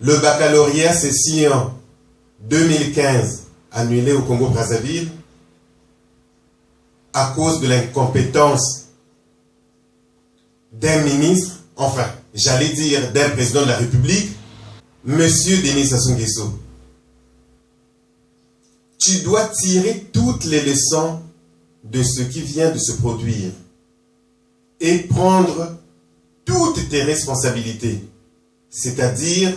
Le baccalauréat session 2015 annulé au Congo-Brazzaville à cause de l'incompétence d'un ministre, enfin, j'allais dire d'un président de la République, Monsieur Denis Sassou Nguesso. Tu dois tirer toutes les leçons de ce qui vient de se produire et prendre toutes tes responsabilités, c'est-à-dire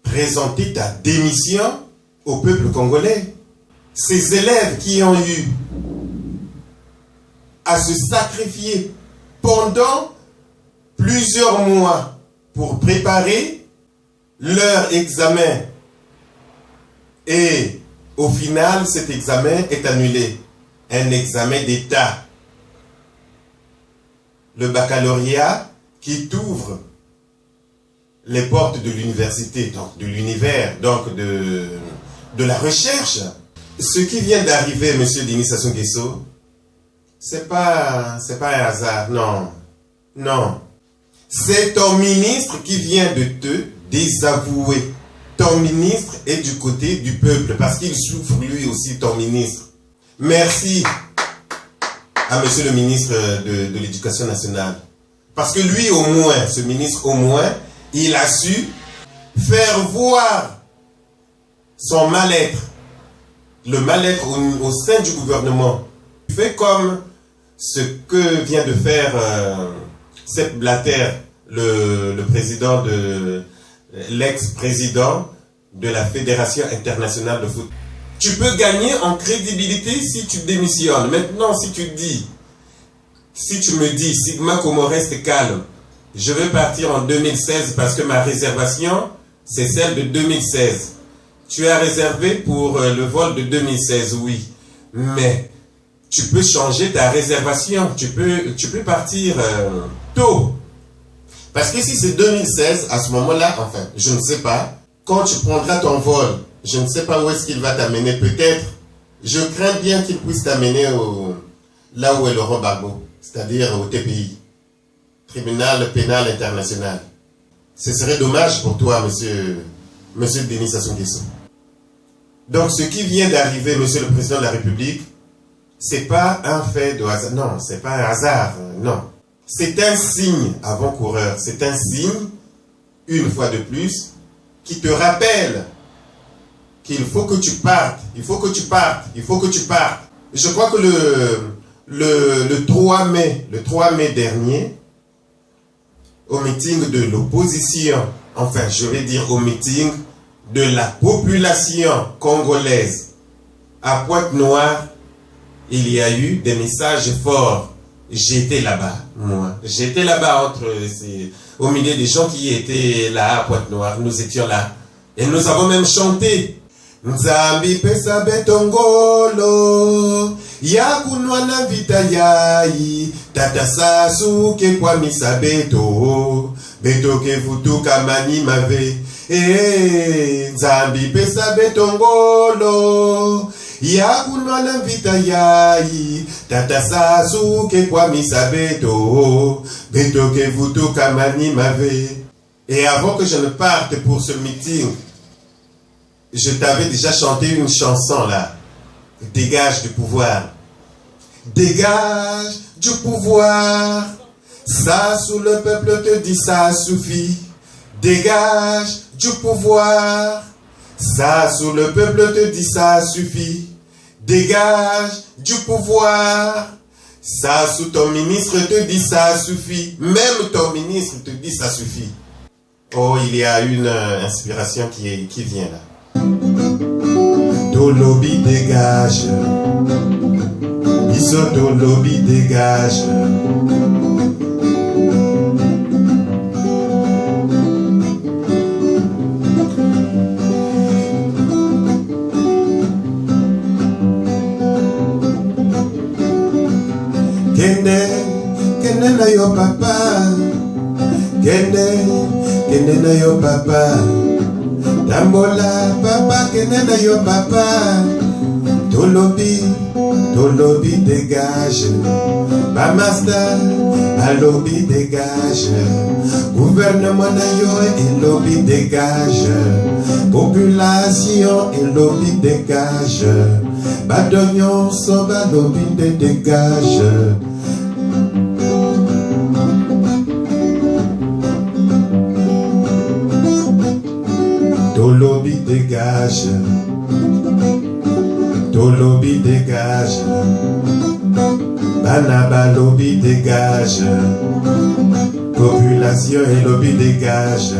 présenter ta démission au peuple congolais. Ces élèves qui ont eu à se sacrifier pendant plusieurs mois pour préparer leur examen et au final cet examen est annulé, un examen d'État, le baccalauréat qui t'ouvre les portes de l'université, donc de l'univers, donc de la recherche. Ce qui vient d'arriver, Monsieur Denis Sassou Nguesso, c'est pas un hasard, non, non. C'est ton ministre qui vient de te désavouer. Ton ministre est du côté du peuple, parce qu'il souffre lui aussi, ton ministre. Merci à Monsieur le ministre de l'Éducation nationale. Parce que lui au moins, ce ministre au moins, il a su faire voir son mal-être, le mal-être au sein du gouvernement. Il fait comme ce que vient de faire Sepp Blatter, le président de l'ex-président de la Fédération internationale de foot. Tu peux gagner en crédibilité si tu démissionnes. Maintenant, si tu me dis, Sigma Como reste calme, je veux partir en 2016 parce que ma réservation, c'est celle de 2016. Tu as réservé pour le vol de 2016, oui. Mais tu peux changer ta réservation. Tu peux partir tôt. Parce que si c'est 2016, à ce moment-là, enfin, je ne sais pas, quand tu prendras ton vol, je ne sais pas où est-ce qu'il va t'amener. Peut-être, je crains bien qu'il puisse t'amener là où est Laurent Gbagbo, c'est-à-dire au TPI, Tribunal pénal international. Ce serait dommage pour toi, monsieur Denis Sassou Nguesso. Donc, ce qui vient d'arriver, Monsieur le Président de la République, c'est pas un fait de hasard. Non, c'est pas un hasard, non. C'est un signe avant-coureur. C'est un signe, une fois de plus, qui te rappelle qu'il faut que tu partes. Il faut que tu partes. Il faut que tu partes. Je crois que le 3 mai dernier, au meeting de l'opposition, enfin, je vais dire au meeting de la population congolaise à Pointe-Noire, il y a eu des messages forts. J'étais là-bas, moi. J'étais là-bas au milieu des gens qui étaient là à Pointe-Noire. Nous étions là. Et nous avons même chanté. Nzambi pesa betongolo yakunwa na vita yai tata sasu ke kwa misabeto beto ke futu kamani mave Nzambi pesa betongolo yakunwa na vita yai tata sasu ke kwa misabeto beto ke futu kamani mave. Et avant que je ne parte pour ce meeting, je t'avais déjà chanté une chanson là. Dégage du pouvoir. Dégage du pouvoir. Ça sous le peuple te dit ça suffit. Dégage du pouvoir. Ça sous le peuple te dit ça suffit. Dégage du pouvoir. Ça sous ton ministre te dit ça suffit. Même ton ministre te dit ça suffit. Oh, il y a une inspiration qui vient là. Tolobi dégage. Iso Tolobi dégage. Kende na yo papa. Kende na yo papa. Tambola papa kende na yo papa. Tolobi Ton lobby dégage, ba master, ba lobby dégage. Gouvernement nayo et lobby dégage. Population et lobby dégage. Ba d'oignon so ba lobby dégage. Ton lobby dégage. Ton lobby dégage. Banaba lobby dégage. Population et lobby dégage.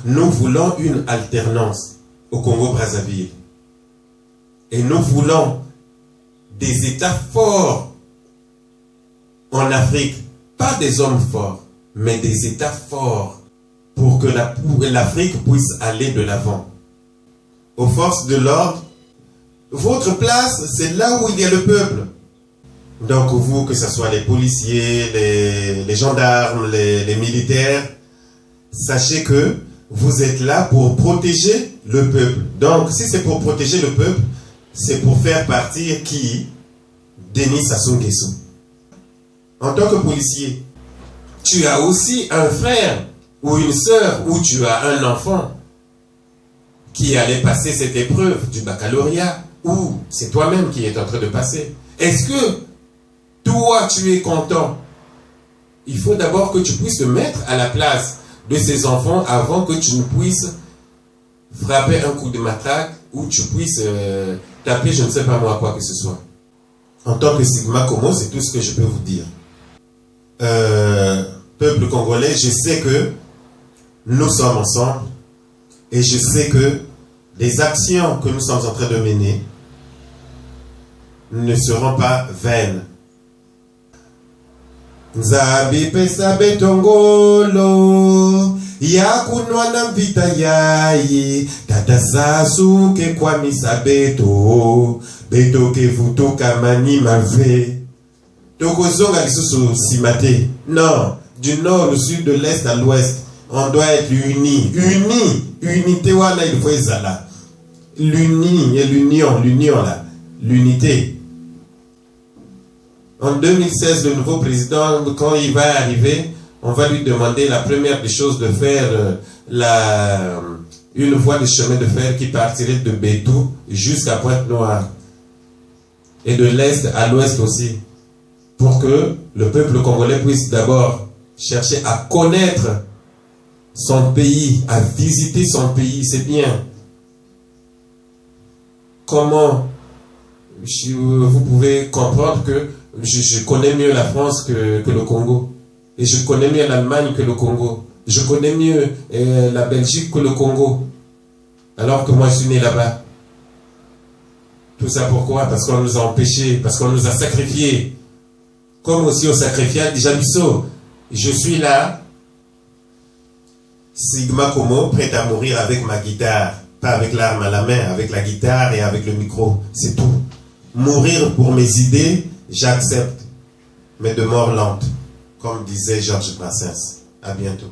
Nous voulons une alternance au Congo-Brazzaville. Et nous voulons des États forts en Afrique. Pas des hommes forts, mais des États forts pour que l'Afrique puisse aller de l'avant. Aux forces de l'ordre, votre place, c'est là où il y a le peuple. Donc vous, que ce soit les policiers, les gendarmes, les militaires, sachez que vous êtes là pour protéger le peuple. Donc si c'est pour protéger le peuple, c'est pour faire partir qui? Denis Sassou Nguesso. En tant que policier, tu as aussi un frère ou une sœur, ou tu as un enfant qui allait passer cette épreuve du baccalauréat, ou c'est toi-même qui es en train de passer. Est-ce que toi, tu es content? Il faut d'abord que tu puisses te mettre à la place de ces enfants avant que tu ne puisses frapper un coup de matraque ou tu puisses taper je ne sais pas moi quoi que ce soit. En tant que Sigma Como, c'est tout ce que je peux vous dire. Peuple congolais, je sais que nous sommes ensemble et je sais que les actions que nous sommes en train de mener ne seront pas vaines. Nzabi pesa betongolo ya kunwa na mvita yayi tata sasu ke kwa misabeto beto ke vutoka mani mave tokozonga lisusu simate. Non, du nord au sud, de l'est à l'ouest, on doit être unis. Unité wana il faut ezala. L'union là, l'unité. En 2016, le nouveau président, quand il va arriver, on va lui demander la première des choses de faire une voie de chemin de fer qui partirait de Bétou jusqu'à Pointe-Noire. Et de l'est à l'ouest aussi. Pour que le peuple congolais puisse d'abord chercher à connaître son pays, à visiter son pays, c'est bien. Comment vous pouvez comprendre que je connais mieux la France que le Congo. Et je connais mieux l'Allemagne que le Congo. Je connais mieux la Belgique que le Congo. Alors que moi je suis né là-bas. Tout ça pourquoi? Parce qu'on nous a empêchés, parce qu'on nous a sacrifiés. Comme aussi au sacrifiat déjà Bissau. Je suis là, Sigma Como, prêt à mourir avec ma guitare. Pas avec l'arme à la main, avec la guitare et avec le micro. C'est tout. Mourir pour mes idées, j'accepte. Mais de mort lente. Comme disait Georges Brassens. À bientôt.